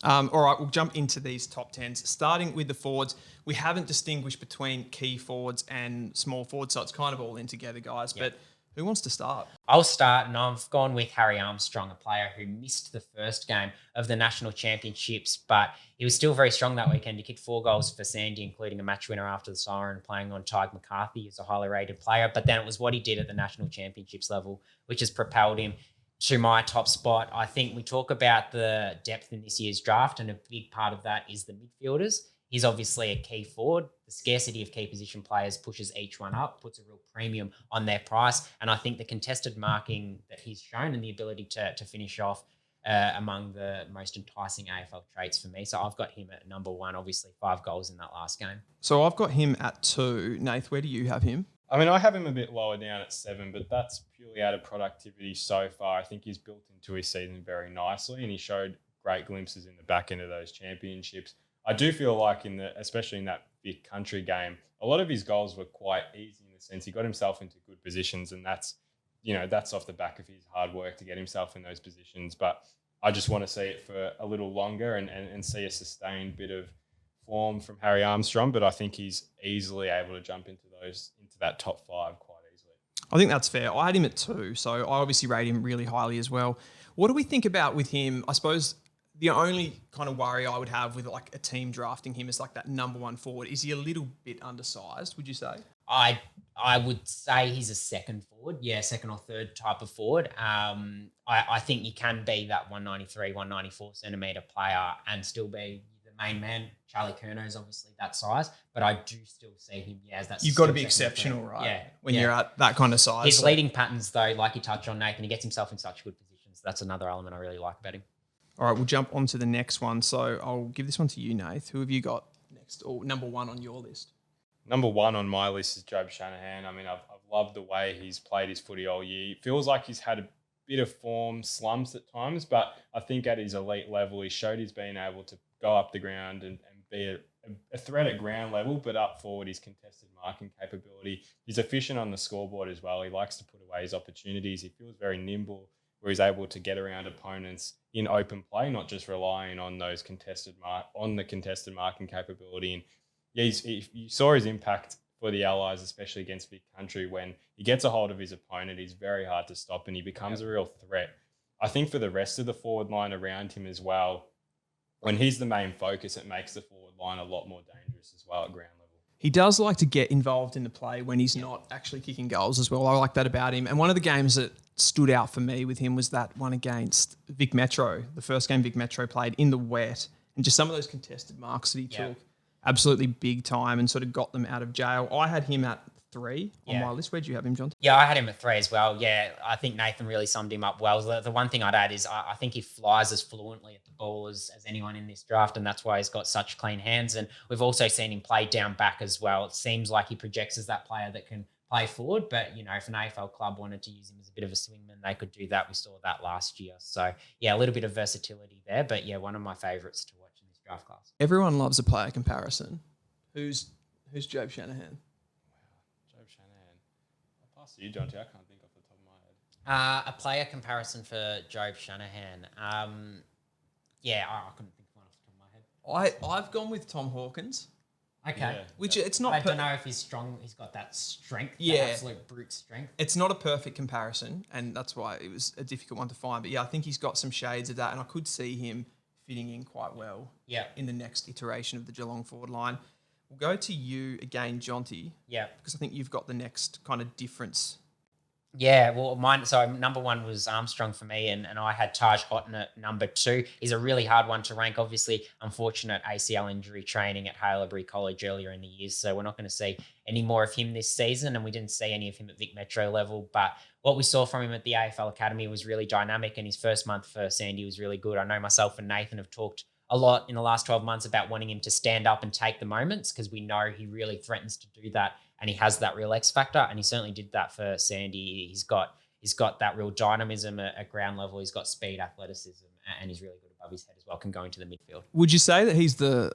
All right, we'll jump into these top 10s. Starting with the forwards, we haven't distinguished between key forwards and small forwards, so it's kind of all in together, guys. Yep. But who wants to start? I'll start, and I've gone with Harry Armstrong, a player who missed the first game of the national championships, but he was still very strong that weekend. He kicked 4 goals for Sandy, including a match winner after the siren, playing on Tyg McCarthy, who's a highly rated player. But then it was what he did at the national championships level, which has propelled him to my top spot. I think we talk about the depth in this year's draft, and a big part of that is the midfielders. He's obviously a key forward. The scarcity of key position players pushes each one up, puts a real premium on their price. And I think the contested marking that he's shown and the ability to finish off among the most enticing AFL traits for me. So I've got him at number 1, obviously 5 goals in that last game. So I've got him at 2. Nath, where do you have him? I mean, I have him a bit lower down at 7, but that's purely out of productivity so far. I think he's built into his season very nicely, and he showed great glimpses in the back end of those championships. I do feel like especially in that Vic Country game, a lot of his goals were quite easy in the sense he got himself into good positions, and that's off the back of his hard work to get himself in those positions. But I just want to see it for a little longer and see a sustained bit of form from Harry Armstrong. But I think he's easily able to jump into that top 5 quite easily. I think that's fair. I had him at 2, so I obviously rate him really highly as well. What do we think about with him? I suppose the only kind of worry I would have with like a team drafting him as like that number 1 forward, is he a little bit undersized, would you say? I would say he's a second forward. Yeah, second or third type of forward. I think you can be that 193, 194 centimetre player and still be the main man. Charlie Curnow's obviously that size, but I do still see him as that. You've got to be exceptional, right? Yeah. When you're at that kind of size. His leading patterns, though, like you touched on, Nathan, he gets himself in such good positions. That's another element I really like about him. All right, we'll jump on to the next one. So I'll give this one to you, Nath. Who have you got next, or number 1 on your list? Number 1 on my list is Job Shanahan. I mean, I've loved the way he's played his footy all year. It feels like he's had a bit of form slumps at times, but I think at his elite level, he showed he's been able to go up the ground and be a threat at ground level, but up forward, his contested marking capability. He's efficient on the scoreboard as well. He likes to put away his opportunities. He feels very nimble, where he's able to get around opponents in open play, not just relying on those contested marking capability. And yeah, you saw his impact for the Allies, especially against Vic Country. When he gets a hold of his opponent, he's very hard to stop and he becomes a real threat. I think for the rest of the forward line around him as well, when he's the main focus, it makes the forward line a lot more dangerous as well at ground level. He does like to get involved in the play when he's not actually kicking goals as well. I like that about him. And one of the games that stood out for me with him was that one against Vic Metro, the first game Vic Metro played in the wet, and just some of those contested marks that he took, absolutely big time and sort of got them out of jail. I had him at 3 on my list. Where'd you have him, Jonty? Yeah, I had him at 3 as well. Yeah, I think Nathan really summed him up well. The one thing I'd add is I think he flies as fluently at the ball as anyone in this draft, and that's why he's got such clean hands. And we've also seen him play down back as well. It seems like he projects as that player that can play forward, but, you know, if an AFL club wanted to use him as a bit of a swingman, they could do that. We saw that last year. So, yeah, a little bit of versatility there, but, yeah, one of my favourites to watch in this draft class. Everyone loves a player comparison. Who's Job Shanahan? So you, Jonty, I can't think off the top of my head. A player comparison for Job Shanahan. I couldn't think of one off the top of my head. I've gone with Tom Hawkins. Okay. Yeah. Which it's not. I don't know if he's strong. He's got that strength. Yeah. That absolute brute strength. It's not a perfect comparison, and that's why it was a difficult one to find. But yeah, I think he's got some shades of that, and I could see him fitting in quite well. Yeah. In the next iteration of the Geelong forward line. We'll go to you again, Jonty. Yeah. Because I think you've got the next kind of difference. Yeah, well, number 1 was Armstrong for me, and I had Taj Otten at number 2. He's a really hard one to rank. Obviously, unfortunate ACL injury training at Haileybury College earlier in the year, so we're not going to see any more of him this season, and we didn't see any of him at Vic Metro level. But what we saw from him at the AFL Academy was really dynamic, and his first month for Sandy was really good. I know myself and Nathan have talked a lot in the last 12 months about wanting him to stand up and take the moments, because we know he really threatens to do that, and he has that real X factor, and he certainly did that for Sandy. He's got that real dynamism at ground level. He's got speed, athleticism, and he's really good above his head as well, can go into the midfield. Would you say that he's the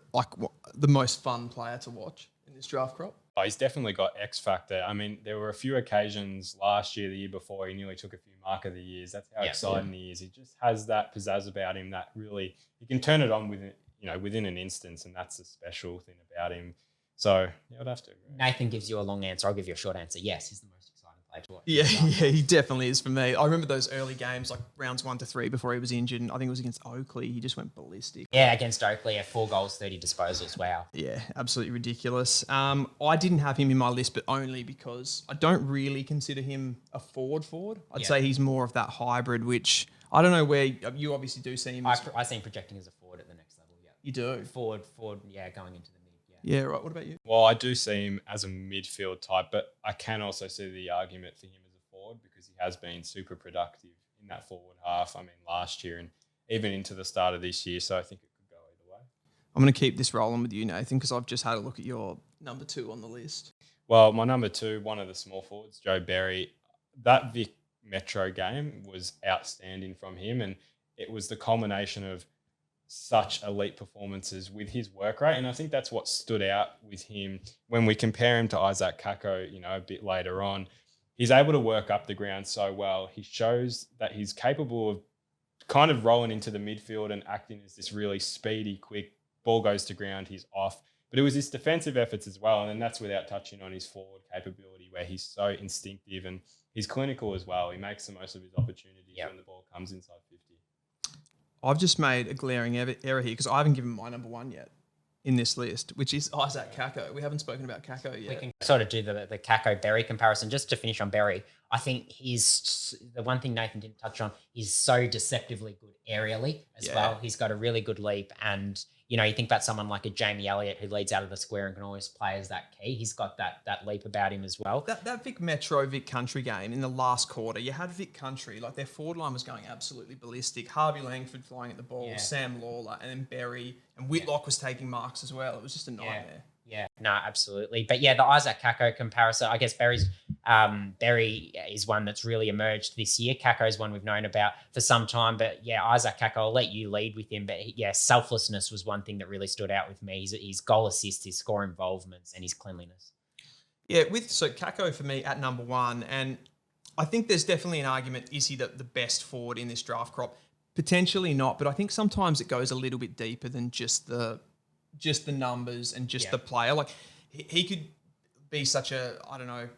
most fun player to watch in this draft crop? Oh, he's definitely got X factor. I mean, there were a few occasions last year, the year before, he nearly took a few mark of the years. That's how Yeah. exciting he is. He just has that pizzazz about him that really he can turn it on within an instance, and that's the special thing about him. So yeah, I'd have to agree. Nathan gives you a long answer. I'll give you a short answer. Yes, he's the most exciting player to watch. Yeah, yeah, he definitely is for me. I remember those early games, like rounds 1 to 3 before he was injured. And I think it was against Oakley. He just went ballistic. Yeah, against Oakley, 4 goals, 30 disposals. Wow. Yeah, absolutely ridiculous. I didn't have him in my list, but only because I don't really consider him a forward. I'd say he's more of that hybrid, which I don't know where you obviously do see him. I see him projecting as a forward at the next level. Yeah, You do? Forward. Yeah, going into the mid. Yeah, right. What about you? Well, I do see him as a midfield type, but I can also see the argument for him as a forward because he has been super productive in that forward half. I mean, last year and even into the start of this year. So I think it could go either way. I'm going to keep this rolling with you, Nathan, because I've just had a look at your number 2 on the list. Well, my number 2, one of the small forwards, Joe Berry, that Vic Metro game was outstanding from him, and it was the culmination of such elite performances with his work rate. And I think that's what stood out with him when we compare him to Isaac Kako, a bit later on. He's able to work up the ground so well. He shows that he's capable of kind of rolling into the midfield and acting as this really speedy, quick, ball goes to ground, he's off. But it was his defensive efforts as well. And then that's without touching on his forward capability where he's so instinctive and he's clinical as well. He makes the most of his opportunities when the ball comes inside 50. I've just made a glaring error here because I haven't given my number 1 yet in this list, which is Isaac Kako. We haven't spoken about Kako yet. We can sort of do the Kako-Berry comparison. Just to finish on Berry, I think he's the one thing Nathan didn't touch on. He's so deceptively good aerially as well. He's got a really good leap, and you think about someone like a Jamie Elliott who leads out of the square and can always play as that key. He's got that leap about him as well. That Vic Metro, Vic Country game in the last quarter, you had Vic Country, like their forward line was going absolutely ballistic. Harvey Langford flying at the ball, Sam Lawler, and then Berry, and Whitlock was taking marks as well. It was just a nightmare. Yeah, no, absolutely. But yeah, the Isaac Kako comparison, I guess Berry is one that's really emerged this year. Kako is one we've known about for some time. But yeah, Isaac Kako, I'll let you lead with him. But selflessness was one thing that really stood out with me. His goal assists, his score involvements, and his cleanliness. Yeah, so Kako for me at number 1. And I think there's definitely an argument, is he the best forward in this draft crop? Potentially not, but I think sometimes it goes a little bit deeper than just the numbers and just the player. Like he could be such a, I don't know,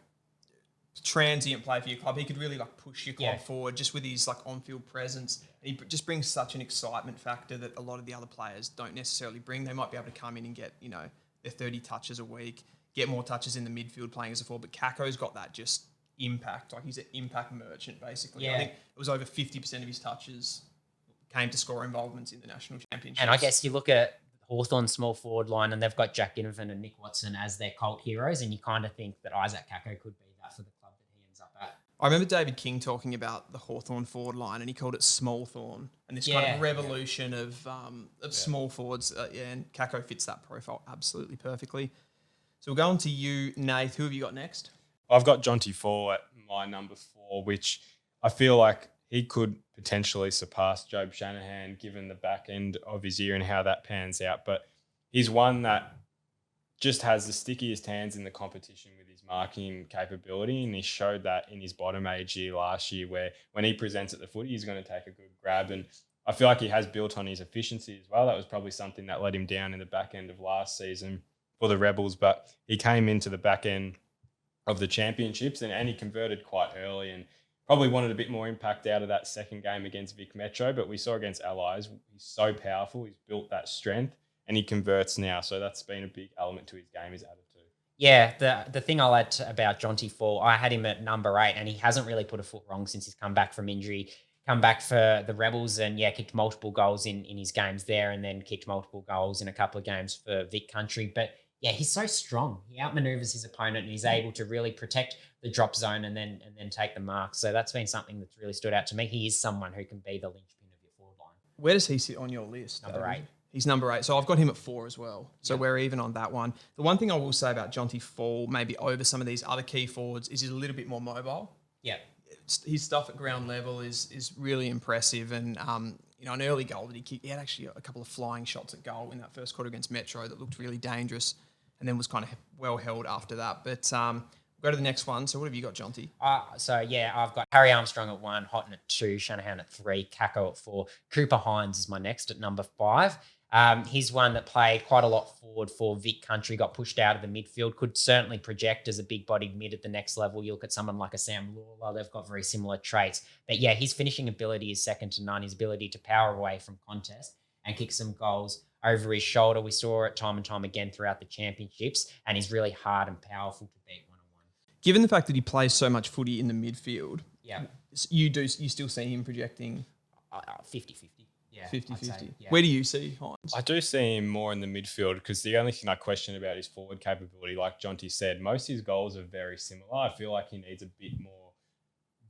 transient player for your club. He could really like push your club forward just with his like on-field presence. He just brings such an excitement factor that a lot of the other players don't necessarily bring. They might be able to come in and get, their 30 touches a week, get more touches in the midfield playing as a forward. But Kako's got that just impact. Like he's an impact merchant basically. Yeah. I think it was over 50% of his touches came to score involvements in the national championship. And I guess you look at Hawthorn's small forward line and they've got Jack Ginnivan and Nick Watson as their cult heroes, and you kind of think that Isaac Kako could be that for the club that he ends up at. I remember David King talking about the Hawthorn forward line and he called it small thorn and this kind of revolution of small forwards. And Kako fits that profile absolutely perfectly. So we'll go on to you, Nath. Who have you got next? I've got Jonty Four at my number 4, which I feel like he could potentially surpass Job Shanahan given the back end of his year and how that pans out. But he's one that just has the stickiest hands in the competition with his marking capability. And he showed that in his bottom age year last year, where when he presents at the footy, he's going to take a good grab. And I feel like he has built on his efficiency as well. That was probably something that let him down in the back end of last season for the Rebels. But he came into the back end of the championships and he converted quite early and probably wanted a bit more impact out of that second game against Vic Metro, but we saw against Allies, he's so powerful, he's built that strength, and he converts now. So that's been a big element to his game, his attitude. Yeah, the thing I'll add about Jonty Four, I had him at number 8, and he hasn't really put a foot wrong since he's come back from injury. Come back for the Rebels and, kicked multiple goals in his games there and then kicked multiple goals in a couple of games for Vic Country. But, he's so strong. He outmaneuvers his opponent and he's able to really protect the drop zone and then take the mark. So that's been something that's really stood out to me. He is someone who can be the linchpin of your forward line. Where does he sit on your list? Number 8. He's number 8. So I've got him at 4 as well. So we're even on that one. The one thing I will say about Jonty Fall, maybe over some of these other key forwards, is he's a little bit more mobile. Yeah. His stuff at ground level is really impressive. And, an early goal that he kicked, he had actually a couple of flying shots at goal in that first quarter against Metro that looked really dangerous and then was kind of well held after that. But we've Go to the next one. So what have you got, Jonty? I've got Harry Armstrong at 1, Houghton at 2, Shanahan at 3, Kako at 4. Cooper Hines is my next at number 5. He's one that played quite a lot forward for Vic Country, got pushed out of the midfield, could certainly project as a big-bodied mid at the next level. You look at someone like a Sam Lawler, they've got very similar traits. But yeah, his finishing ability is second to none. His ability to power away from contest and kick some goals over his shoulder. We saw it time and time again throughout the championships, and he's really hard and powerful to beat one-on-one. Given the fact that he plays so much footy in the midfield, Yeah, you still see him projecting 50-50. Yeah, 50-50. yeah. Where do you see Hines? I do see him more in the midfield because the only thing I question about his forward capability, like Jonty said, most of his goals are very similar. I feel like he needs a bit more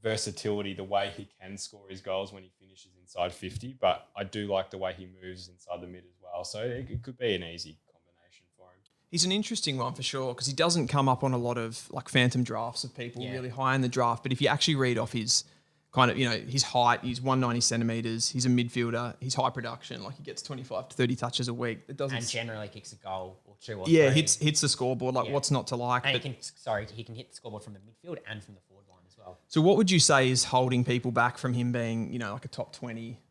versatility, the way he can score his goals when he finishes inside 50, but I do like the way he moves inside the mid as well. So it could be an easy combination for him. He's an interesting one for sure because he doesn't come up on a lot of like phantom drafts of people really high in the draft. But if you actually read off his kind of, his height, he's 190 centimetres, he's a midfielder, he's high production, like he gets 25 to 30 touches a week. It doesn't. And generally kicks a goal or 2 or 3. Yeah, hits the scoreboard, what's not to like. And he can hit the scoreboard from the midfield and from the forward line as well. So what would you say is holding people back from him being, like a top 20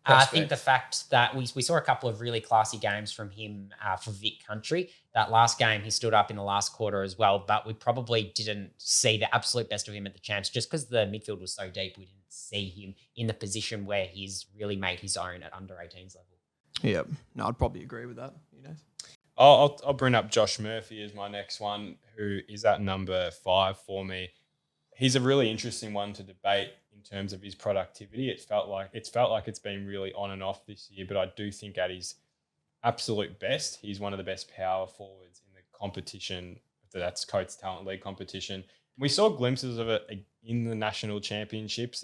I think the fact that we saw a couple of really classy games from him for Vic Country. That last game, he stood up in the last quarter as well, but we probably didn't see the absolute best of him at the champs just because the midfield was so deep. We didn't see him in the position where he's really made his own at under 18s level. Yeah, no, I'd probably agree with that. I'll bring up Josh Murphy as my next one, who is at number 5 for me. He's a really interesting one to debate in terms of his productivity. It's felt like it's been really on and off this year, but I do think at his absolute best, he's one of the best power forwards in the competition. That's Coates Talent League competition. We saw glimpses of it in the national championships.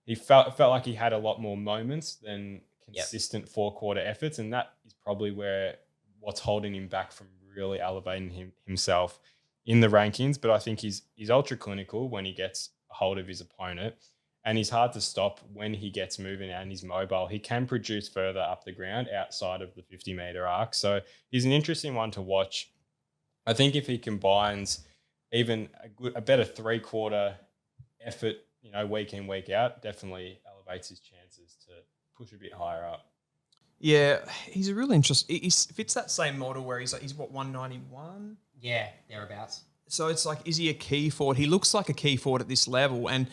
He felt like he had a lot more moments than consistent 4-quarter efforts, and that is probably what's holding him back from really elevating himself in the rankings. But I think he's ultra clinical when he gets a hold of his opponent, and he's hard to stop when he gets moving and he's mobile. He can produce further up the ground outside of the 50-meter arc. So he's an interesting one to watch. I think if he combines even a better 3-quarter effort, week in, week out, definitely elevates his chances to push a bit higher up. Yeah, he's a real interest. He fits that same model where he's 191? Yeah, thereabouts. So it's like, is he a key forward? He looks like a key forward at this level. And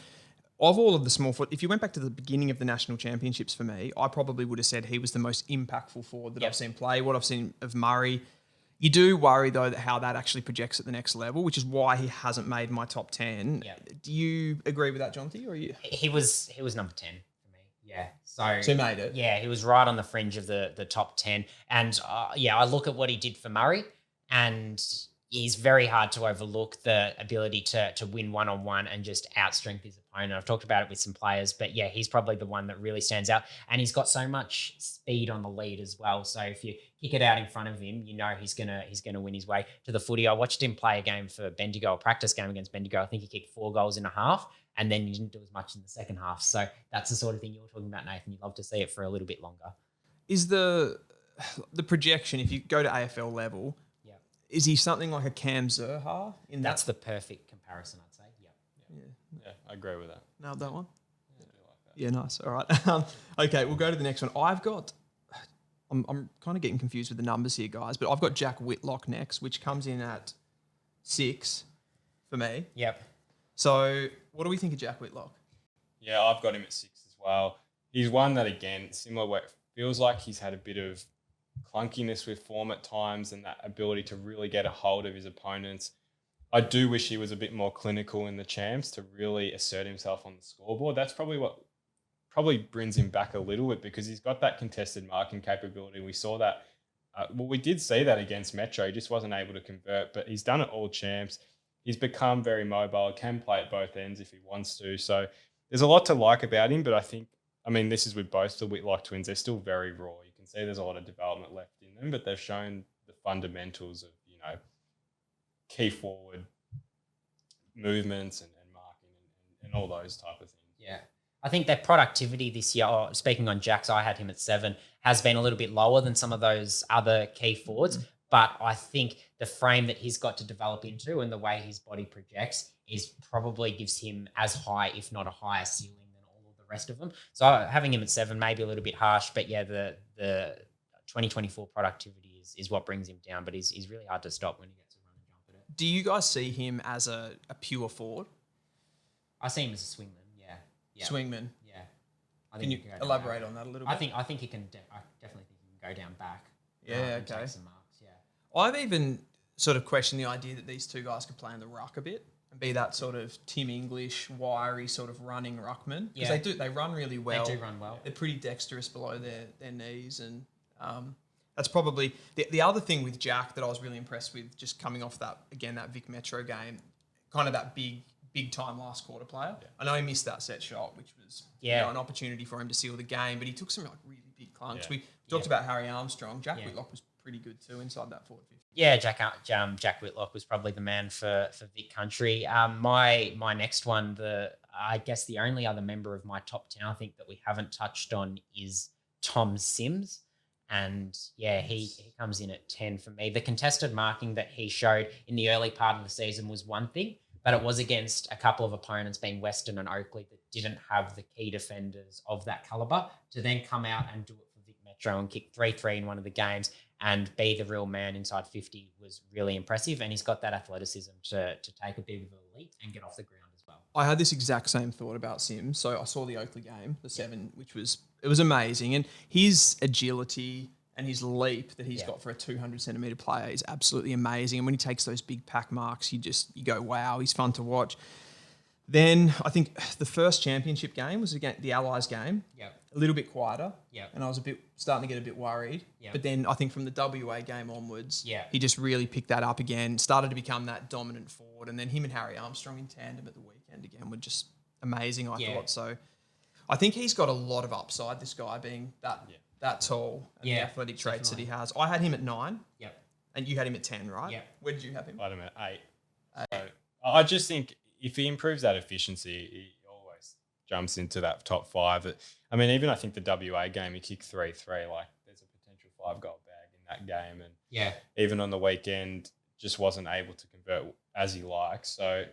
of all of the small forward, if you went back to the beginning of the national championships for me, I probably would have said he was the most impactful forward that I've seen play. What I've seen of Murray, you do worry though how that actually projects at the next level, which is why he hasn't made my top 10. Yep. Do you agree with that, Jonty? Or He was number 10 for me. Yeah. So he made it. Yeah, he was right on the fringe of the top 10. And I look at what he did for Murray, and he's very hard to overlook the ability to win one-on-one and just outstrength his opponent. I've talked about it with some players, but yeah, he's probably the one that really stands out. And he's got so much speed on the lead as well. So if you kick it out in front of him, he's gonna win his way to the footy. I watched him play a game for Bendigo, a practice game against Bendigo. I think he kicked 4 goals in a half, and then he didn't do as much in the second half. So that's the sort of thing you're talking about, Nathan. You'd love to see it for a little bit longer. Is the projection, if you go to AFL level, is he something like a Cam Zurhaar? That's the perfect comparison, I'd say. Yeah, I agree with that. Nailed that one? I do like that. Yeah, nice. All right. Okay, we'll go to the next one. I'm kind of getting confused with the numbers here, guys, but I've got Jack Whitlock next, which comes in at 6 for me. Yep. So what do we think of Jack Whitlock? Yeah, I've got him at 6 as well. He's one that, again, similar where it feels like he's had a bit of clunkiness with form at times and that ability to really get a hold of his opponents. I do wish he was a bit more clinical in the champs to really assert himself on the scoreboard. That's probably what brings him back a little bit, because he's got that contested marking capability. We saw that. We did see that against Metro. He just wasn't able to convert, but he's done it all champs. He's become very mobile, can play at both ends if he wants to. So there's a lot to like about him, but this is with both the Whitlock twins. They're still very raw. You can see there's a lot of development left in them, but they've shown the fundamentals of, key forward movements and marking and all those type of things. Yeah. I think their productivity this year, speaking on Jack's, I had him at 7, has been a little bit lower than some of those other key forwards. But I think the frame that he's got to develop into and the way his body projects is probably gives him as high, if not a higher ceiling than all of the rest of them. So having him at 7 may be a little bit harsh, but yeah, the 2024 productivity is what brings him down, but he's really hard to stop when he gets a run and jump at it. Do you guys see him as a pure forward? I see him as a swingman, yeah. Swingman? Yeah. I Can you elaborate on that a little bit? I think he can, I definitely think he can go down back. Yeah, and okay. take some marks, yeah. I've even sort of questioned the idea that these two guys could play in the ruck a bit and be that sort of Tim English, wiry sort of running ruckman. Because they run really well. They do run well. They're pretty dexterous below their knees. And that's probably the other thing with Jack that I was really impressed with, just coming off that Vic Metro game, kind of that big time last quarter player. Yeah. I know he missed that set shot, which was an opportunity for him to seal the game, but he took some like really big clunks. Yeah. We talked about Harry Armstrong. Jack Whitlock was pretty good too inside that forward 50. Yeah, Jack Whitlock was probably the man for Vic Country. My next one, I guess the only other member of my top 10 I think that we haven't touched on is Tom Sims. And yeah, he comes in at 10 for me. The contested marking that he showed in the early part of the season was one thing, but it was against a couple of opponents, being Western and Oakley, that didn't have the key defenders of that calibre, to then come out and do it for Vic Metro and kick 3-3 in one of the games and be the real man inside 50 was really impressive. And he's got that athleticism to take a bit of a leap and get off the ground as well. I had this exact same thought about Sims. So I saw the Oakley game, the 7, which was amazing. And his agility and his leap that he's got for a 200 centimetre player is absolutely amazing. And when he takes those big pack marks, you go, wow, he's fun to watch. Then I think the first championship game was against the Allies game. Yeah. A little bit quieter. Yeah. And I was starting to get a bit worried. Yeah. But then I think from the WA game onwards, he just really picked that up again, started to become that dominant forward. And then him and Harry Armstrong in tandem at the weekend again were just amazing, I thought. So I think he's got a lot of upside, this guy being that tall and the athletic traits that he has. I had him at 9. Yep. And you had him at 10, right? Yeah. Where did you have him? I had him at 8. So I just think if he improves that efficiency, he always jumps into that top 5. I mean, even I think the WA game, he kicked 3-3. Like, there's a potential 5-goal bag in that game. And even on the weekend, just wasn't able to convert as he likes. So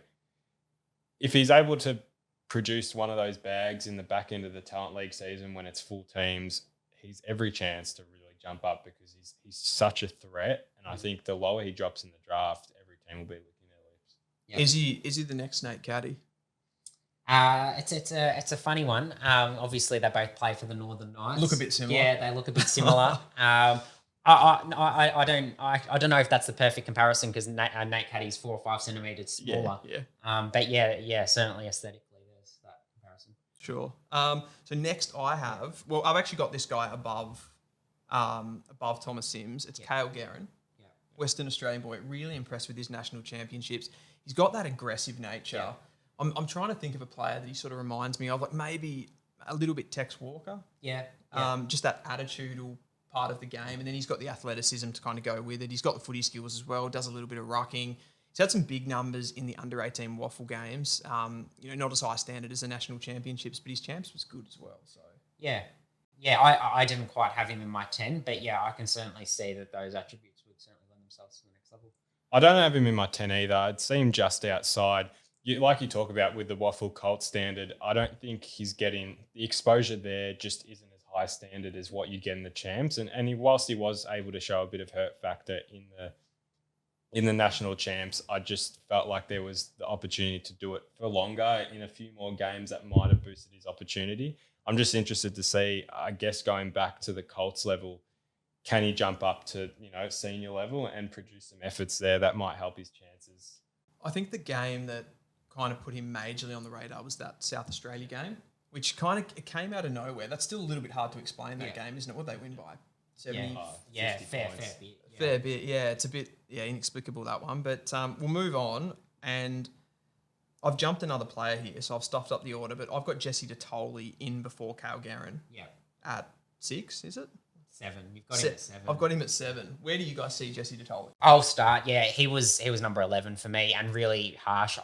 if he's able to produce one of those bags in the back end of the Talent League season when it's full teams, he's every chance to really jump up because he's such a threat. And I think the lower he drops in the draft, every team will be licking their lips. Yep. Is he the next Nate Caddy? It's a funny one. Obviously they both play for the Northern Knights. Look a bit similar. Yeah, they look a bit similar. I don't know if that's the perfect comparison because Nate Caddy's 4 or 5 centimeters smaller. Yeah. But yeah, certainly aesthetically there's that comparison. Sure. So next I've actually got this guy above Thomas Sims. It's Cale Guerin. Yeah. Western Australian boy, really impressed with his national championships. He's got that aggressive nature. Yeah. I'm trying to think of a player that he sort of reminds me of, like maybe a little bit Tex Walker. Yeah. Just that attitudinal part of the game. And then he's got the athleticism to kind of go with it. He's got the footy skills as well, does a little bit of rucking. He's had some big numbers in the under-18 waffle games. Not as high standard as the national championships, but his champs was good as well. So Yeah, I didn't quite have him in my 10, but yeah, I can certainly see that those attributes would certainly lend themselves to the next level. I don't have him in my 10 either. I'd see him just outside. Like you talk about with the waffle Colt standard, I don't think he's getting the exposure there. Just isn't as high standard as what you get in the champs. And whilst he was able to show a bit of hurt factor in the national champs, I just felt like there was the opportunity to do it for longer in a few more games that might have boosted his opportunity. I'm just interested to see, I guess, going back to the Colts level, can he jump up to, senior level and produce some efforts there that might help his chances? I think the game that kind of put him majorly on the radar was that South Australia game, which kind of it came out of nowhere. That's still a little bit hard to explain, that game, isn't it? What they win by? 70? Fair bit. Fair bit, yeah. It's a bit inexplicable, that one. But we'll move on. And I've jumped another player here, so I've stuffed up the order. But I've got Jesse DeToley in before Cale Guerin. Yeah. At 6, is it? 7. You've got him at 7. I've got him at 7. Where do you guys see Jesse DeToley? I'll start. Yeah, he was number 11 for me and really harsh.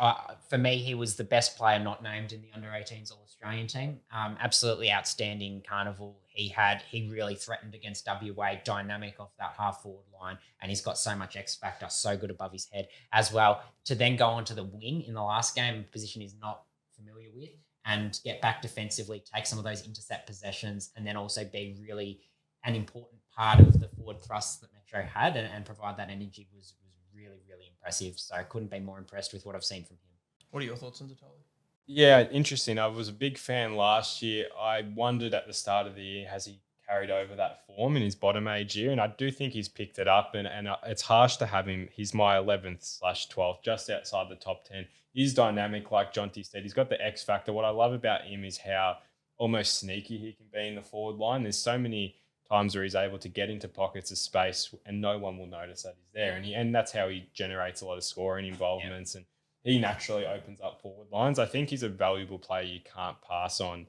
For me, he was the best player not named in the under-18s All-Australian team. Absolutely outstanding carnival. he really threatened against WA, dynamic off that half forward line, and he's got so much X factor, so good above his head as well. To then go onto the wing in the last game, a position he's not familiar with, and get back defensively, take some of those intercept possessions, and then also be really an important part of the forward thrust that Metro had and provide that energy was really, really impressive. So I couldn't be more impressed with what I've seen from him. What are your thoughts on Zatoli? Yeah, interesting. I was a big fan last year. I wondered at the start of the year, has he carried over that form in his bottom age year? And I do think he's picked it up. And it's harsh to have him. He's my 11th/12th, just outside the top 10. He's dynamic, like Jonty said. He's got the X factor. What I love about him is how almost sneaky he can be in the forward line. There's so many times where he's able to get into pockets of space and no one will notice that he's there. And that's how he generates a lot of scoring involvements. And he naturally opens up forward lines. I think he's a valuable player you can't pass on.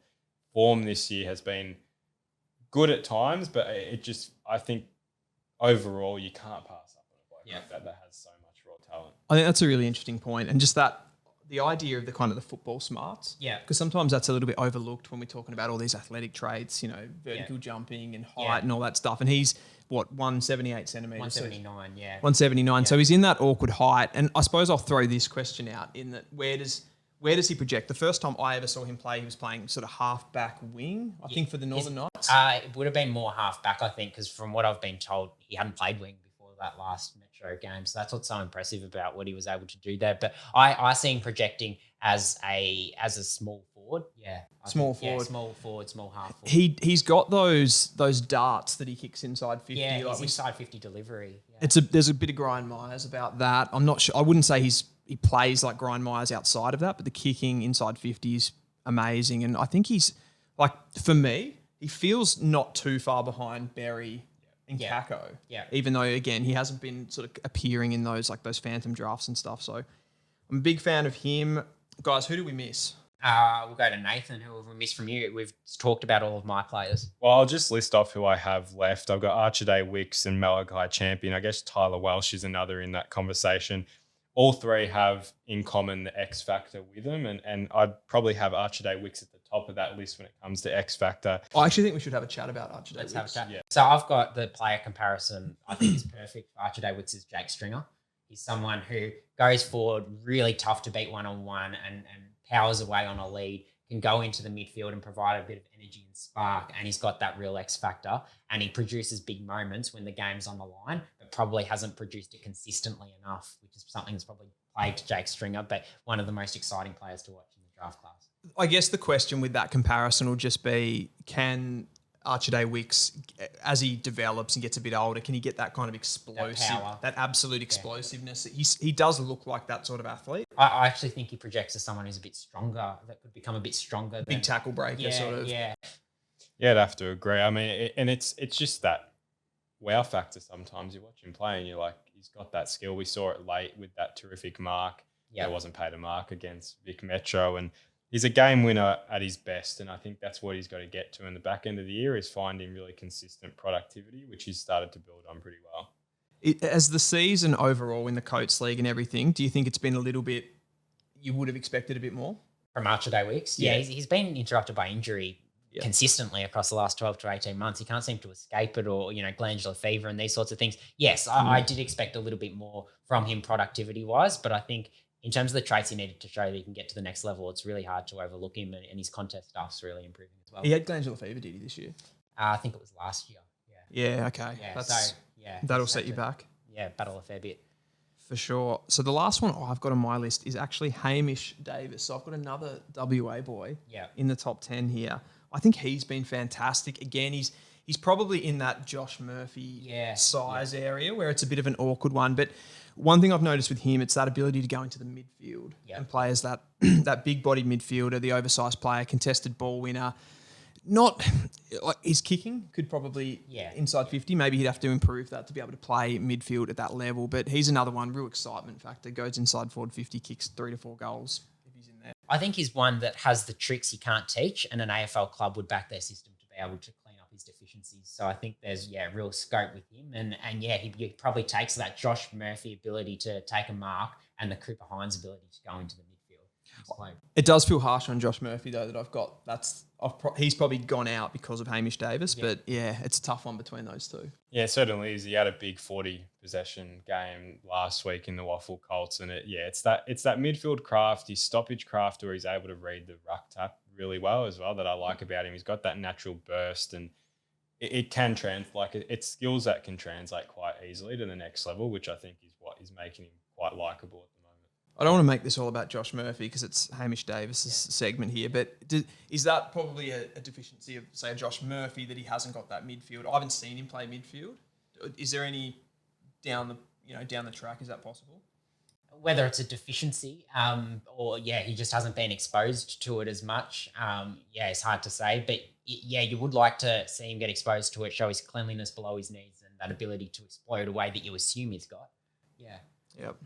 Form this year has been good at times, but I think overall you can't pass up on a bloke like that has so much raw talent. I think that's a really interesting point. And just the idea of the kind of the football smarts. Yeah. Because sometimes that's a little bit overlooked when we're talking about all these athletic traits, vertical jumping and height and all that stuff. And he's, 178 centimetres? 179, 179. So he's in that awkward height. And I suppose I'll throw this question out in that where does he project? The first time I ever saw him play, he was playing sort of half-back wing, I think, for the Northern Knights. It would have been more half-back, I think, because from what I've been told, he hadn't played wing before that last Metro game. So that's what's so impressive about what he was able to do there. But I see him projecting as a small forward. Yeah. Small forward. Yeah, small forward, small half forward. He's got those darts that he kicks inside 50. Yeah, he's inside 50 delivery. Yeah. There's a bit of Brian Myers about that. I'm not sure. I wouldn't say he plays like Brian Myers outside of that, but the kicking inside 50 is amazing. And I think he's, like, for me, he feels not too far behind Berry and Kako. Yeah. Even though, again, he hasn't been sort of appearing in those phantom drafts and stuff. So I'm a big fan of him. Guys, who do we miss? We'll go to Nathan. Who have we missed from you? We've talked about all of my players. Well, I'll just list off who I have left. I've got Archie Wicks and Malachi Champion. I guess Tyler Welsh is another in that conversation. All three have in common the X factor with them, and I'd probably have Archie Wicks at the top of that list when it comes to X factor. I actually think we should have a chat about Archie Wicks. Let's have a chat. Yeah. So I've got the player comparison. I think is perfect for Archie Wicks is Jake Stringer. He's someone who goes forward, really tough to beat one-on-one and powers away on a lead, can go into the midfield and provide a bit of energy and spark, and he's got that real X factor, and he produces big moments when the game's on the line, but probably hasn't produced it consistently enough, which is something that's probably plagued Jake Stringer, but one of the most exciting players to watch in the draft class. I guess the question with that comparison will just be, can Archie Wicks, as he develops and gets a bit older, can he get that kind of explosive, that absolute explosiveness? He does look like that sort of athlete. I actually think he projects as someone who's a bit stronger, that could become a bit stronger. Big tackle breaker sort of. Yeah. Yeah, I'd have to agree. I mean, it's just that wow factor sometimes. You watch him play and you're like, he's got that skill. We saw it late with that terrific mark. Yeah. It wasn't paid a mark against Vic Metro, and he's a game winner at his best, and I think that's what he's got to get to in the back end of the year is finding really consistent productivity, which he's started to build on pretty well. As the season overall in the Coates League and everything, do you think it's been a little bit, you would have expected a bit more? From Archie Wicks? Yeah, he's been interrupted by injury consistently across the last 12 to 18 months. He can't seem to escape it, or, glandular fever and these sorts of things. Yes, I did expect a little bit more from him productivity-wise, but I think in terms of the traits he needed to show that he can get to the next level, it's really hard to overlook him, and his contest stuff's really improving as well. He had glandular fever, did he, this year? I think it was last year. Yeah, okay. Yeah, that'll set you back. Yeah, battle a fair bit. For sure. So the last one I've got on my list is actually Hamish Davis. So I've got another WA boy in the top 10 here. I think he's been fantastic. Again, he's probably in that Josh Murphy size area where it's a bit of an awkward one. But one thing I've noticed with him, it's that ability to go into the midfield and play as that that big-bodied midfielder, the oversized player, contested ball winner. Not like his kicking could probably inside 50. Maybe he'd have to improve that to be able to play midfield at that level. But he's another one, real excitement factor. Goes inside forward 50, kicks 3 to 4 goals if he's in there. I think he's one that has the tricks you can't teach, and an AFL club would back their system to be able to clean up his deficiencies. So I think there's real scope with him, and he probably takes that Josh Murphy ability to take a mark and the Cooper Hines ability to go into the midfield. It does feel harsh on Josh Murphy though that I've got. he's probably gone out because of Hamish Davis, but yeah, it's a tough one between those two. Yeah, it certainly is. He had a big 40 possession game last week in the Waffle Colts, and it's that midfield craft, his stoppage craft, where he's able to read the ruck tap really well as well. That I like about him. He's got that natural burst, and it can it's skills that can translate quite easily to the next level, which I think is what is making him quite likable at the moment. I don't want to make this all about Josh Murphy because it's Hamish Davis's segment here, but is that probably a deficiency of, say, Josh Murphy, that he hasn't got that midfield? I haven't seen him play midfield. Is there any down the track? Is that possible? Whether it's a deficiency or he just hasn't been exposed to it as much. It's hard to say, but you would like to see him get exposed to it, show his cleanliness below his knees, and that ability to exploit a way that you assume he's got. Yeah. Yep.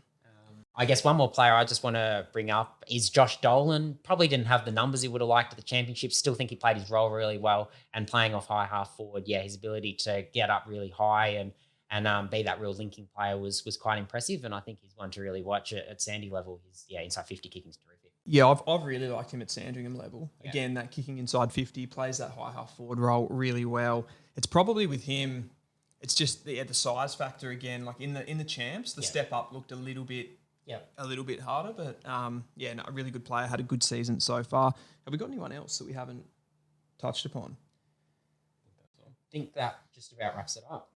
I guess one more player I just want to bring up is Josh Dolan. Probably didn't have the numbers he would have liked at the championship. Still think he played his role really well, and playing off high half forward, his ability to get up really high and be that real linking player was quite impressive. And I think he's one to really watch at Sandy level. His inside 50 kicking is terrific. Yeah, I've really liked him at Sandringham level. Yeah. Again, that kicking inside 50, plays that high half forward role really well. It's probably with him, it's just the size factor again. Like in the champs, the step up looked a little bit harder, but a really good player, had a good season so far. Have we got anyone else that we haven't touched upon? I think that just about wraps it up.